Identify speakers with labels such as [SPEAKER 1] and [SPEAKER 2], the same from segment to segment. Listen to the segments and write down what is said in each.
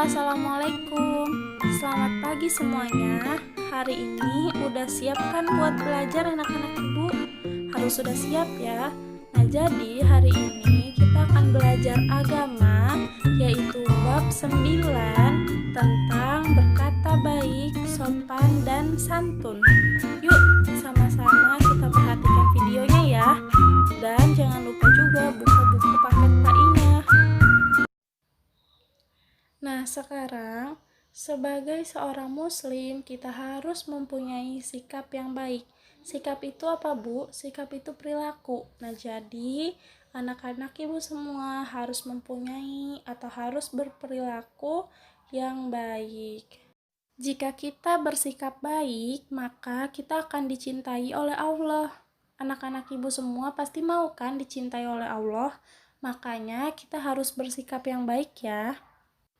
[SPEAKER 1] Assalamualaikum. Selamat pagi semuanya. Hari ini udah siap kan buat belajar anak-anak ibu? Harus sudah siap ya. Nah, jadi hari ini kita akan belajar agama, yaitu bab 9 tentang berkata baik, sopan, dan santun. Yuk, sama-sama kita perhatikan videonya ya. Dan jangan lupa juga buka buku paket PAI-nya. Nah, sekarang sebagai seorang muslim, kita harus mempunyai sikap yang baik. Sikap itu apa, Bu? Sikap itu perilaku. Nah, jadi anak-anak ibu semua harus mempunyai atau harus berperilaku yang baik. Jika kita bersikap baik, maka kita akan dicintai oleh Allah. Anak-anak ibu semua pasti mau kan dicintai oleh Allah? Makanya kita harus bersikap yang baik ya.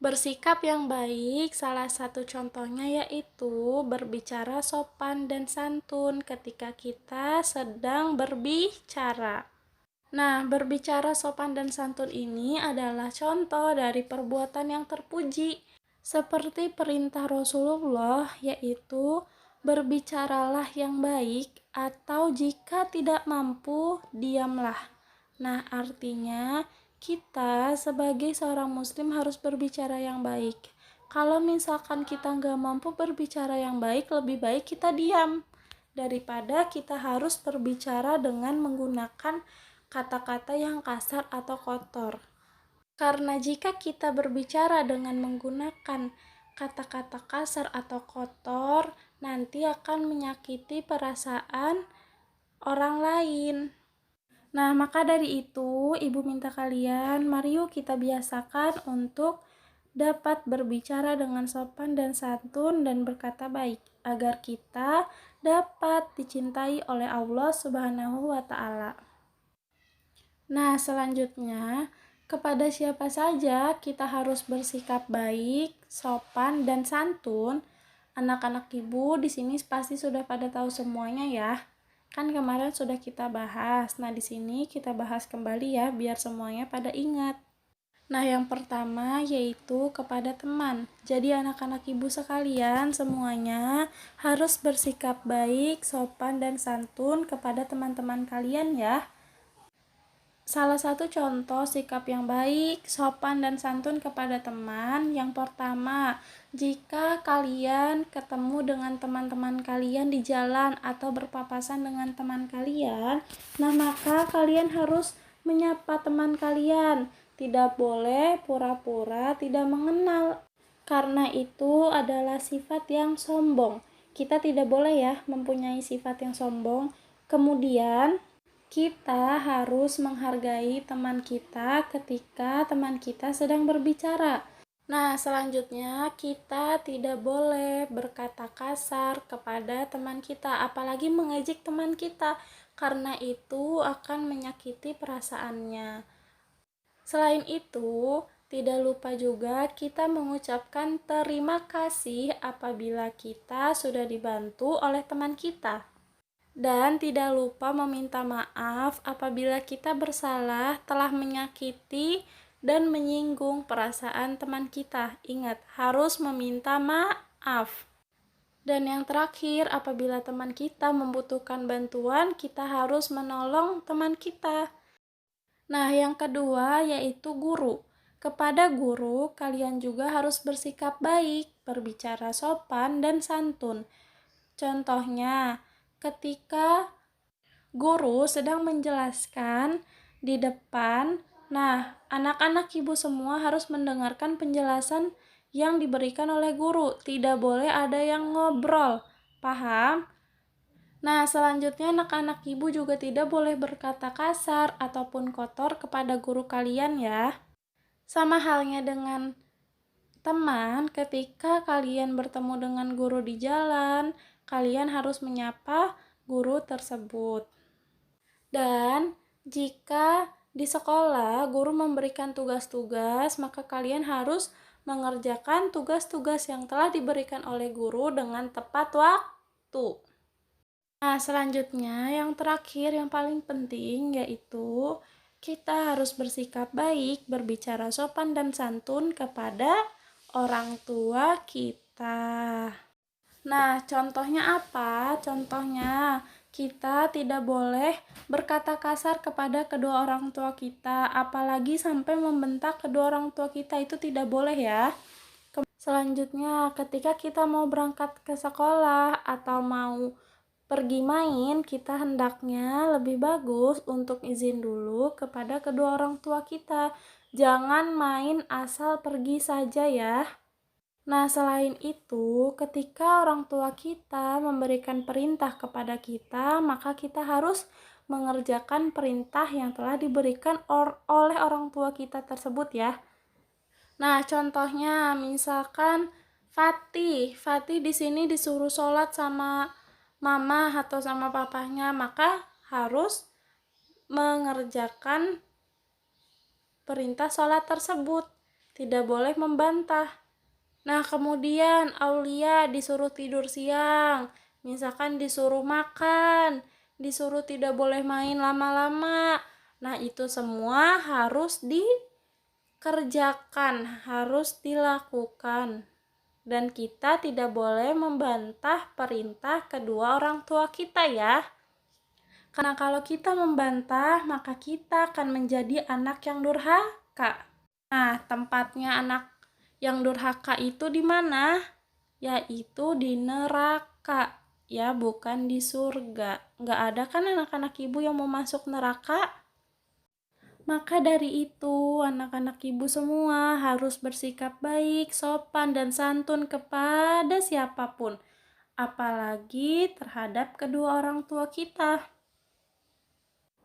[SPEAKER 1] Bersikap yang baik, salah satu contohnya yaitu berbicara sopan dan santun ketika kita sedang berbicara. Nah, berbicara sopan dan santun ini adalah contoh dari perbuatan yang terpuji, seperti perintah Rasulullah, yaitu berbicaralah yang baik, atau jika tidak mampu, diamlah. Nah, artinya kita sebagai seorang muslim harus berbicara yang baik. Kalau misalkan kita nggak mampu berbicara yang baik, lebih baik kita diam daripada kita harus berbicara dengan menggunakan kata-kata yang kasar atau kotor. Karena jika kita berbicara dengan menggunakan kata-kata kasar atau kotor, nanti akan menyakiti perasaan orang lain. Nah, maka dari itu, Ibu minta kalian, mari yuk kita biasakan untuk dapat berbicara dengan sopan dan santun dan berkata baik, agar kita dapat dicintai oleh Allah Subhanahu wa Ta'ala. Nah, selanjutnya, kepada siapa saja kita harus bersikap baik, sopan, dan santun. Anak-anak ibu di sini pasti sudah pada tahu semuanya ya. Kan kemarin sudah kita bahas. Nah, di sini kita bahas kembali ya biar semuanya pada ingat. Nah, yang pertama yaitu kepada teman. Jadi anak-anak ibu sekalian semuanya harus bersikap baik, sopan, dan santun kepada teman-teman kalian ya. Salah satu contoh sikap yang baik, sopan, dan santun kepada teman. Yang pertama, jika kalian ketemu dengan teman-teman kalian di jalan atau berpapasan dengan teman kalian, nah maka kalian harus menyapa teman kalian. Tidak boleh pura-pura tidak mengenal, karena itu adalah sifat yang sombong. Kita tidak boleh ya mempunyai sifat yang sombong. Kemudian kita harus menghargai teman kita ketika teman kita sedang berbicara. Nah, selanjutnya kita tidak boleh berkata kasar kepada teman kita, apalagi mengejek teman kita, karena itu akan menyakiti perasaannya. Selain itu, tidak lupa juga kita mengucapkan terima kasih apabila kita sudah dibantu oleh teman kita. Dan tidak lupa meminta maaf apabila kita bersalah telah menyakiti dan menyinggung perasaan teman kita. Ingat, harus meminta maaf. Dan yang terakhir, apabila teman kita membutuhkan bantuan, kita harus menolong teman kita. Nah, yang kedua yaitu guru. Kepada guru, kalian juga harus bersikap baik, berbicara sopan dan santun. Contohnya, ketika guru sedang menjelaskan di depan, nah, anak-anak ibu semua harus mendengarkan penjelasan yang diberikan oleh guru. Tidak boleh ada yang ngobrol. Paham? Nah, selanjutnya anak-anak ibu juga tidak boleh berkata kasar ataupun kotor kepada guru kalian ya. Sama halnya dengan teman, ketika kalian bertemu dengan guru di jalan, kalian harus menyapa guru tersebut. Dan jika di sekolah guru memberikan tugas-tugas, maka kalian harus mengerjakan tugas-tugas yang telah diberikan oleh guru dengan tepat waktu. Nah, selanjutnya yang terakhir yang paling penting yaitu kita harus bersikap baik, berbicara sopan dan santun kepada orang tua kita. Nah, contohnya apa? Contohnya, kita tidak boleh berkata kasar kepada kedua orang tua kita, apalagi sampai membentak kedua orang tua kita, itu tidak boleh ya. Selanjutnya, ketika kita mau berangkat ke sekolah atau mau pergi main, kita hendaknya lebih bagus untuk izin dulu kepada kedua orang tua kita. Jangan main asal pergi saja ya. Nah, selain itu, ketika orang tua kita memberikan perintah kepada kita, maka kita harus mengerjakan perintah yang telah diberikan oleh orang tua kita tersebut ya. Nah, contohnya misalkan Fatih di sini disuruh sholat sama mama atau sama papahnya, maka harus mengerjakan perintah sholat tersebut. Tidak boleh membantah. Nah, kemudian Aulia disuruh tidur siang, misalkan disuruh makan, disuruh tidak boleh main lama-lama. Nah, itu semua harus dikerjakan, harus dilakukan. Dan kita tidak boleh membantah perintah kedua orang tua kita ya. Karena kalau kita membantah, maka kita akan menjadi anak yang durhaka. Nah, tempatnya anak yang durhaka itu di mana? Yaitu di neraka, ya bukan di surga. Nggak ada kan anak-anak ibu yang mau masuk neraka? Maka dari itu, anak-anak ibu semua harus bersikap baik, sopan, dan santun kepada siapapun, apalagi terhadap kedua orang tua kita.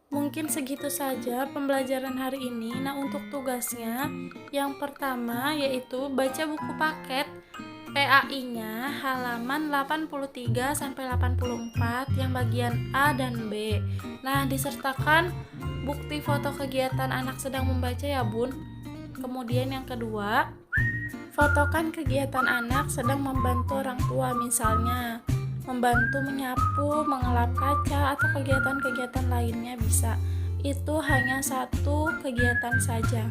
[SPEAKER 1] Mungkin segitu saja pembelajaran hari ini. Nah, untuk tugasnya, yang pertama yaitu baca buku paket PAI-nya halaman 83-84 yang bagian A dan B. Nah, disertakan bukti foto kegiatan anak sedang membaca ya, Bun. Kemudian yang kedua, fotokan kegiatan anak sedang membantu orang tua, misalnya membantu menyapu, mengelap kaca, atau kegiatan-kegiatan lainnya bisa. Itu hanya satu kegiatan saja.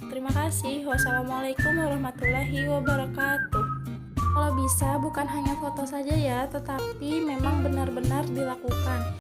[SPEAKER 1] Terima kasih. Wassalamualaikum warahmatullahi wabarakatuh. Kalau bisa bukan hanya foto saja ya, tetapi memang benar-benar dilakukan.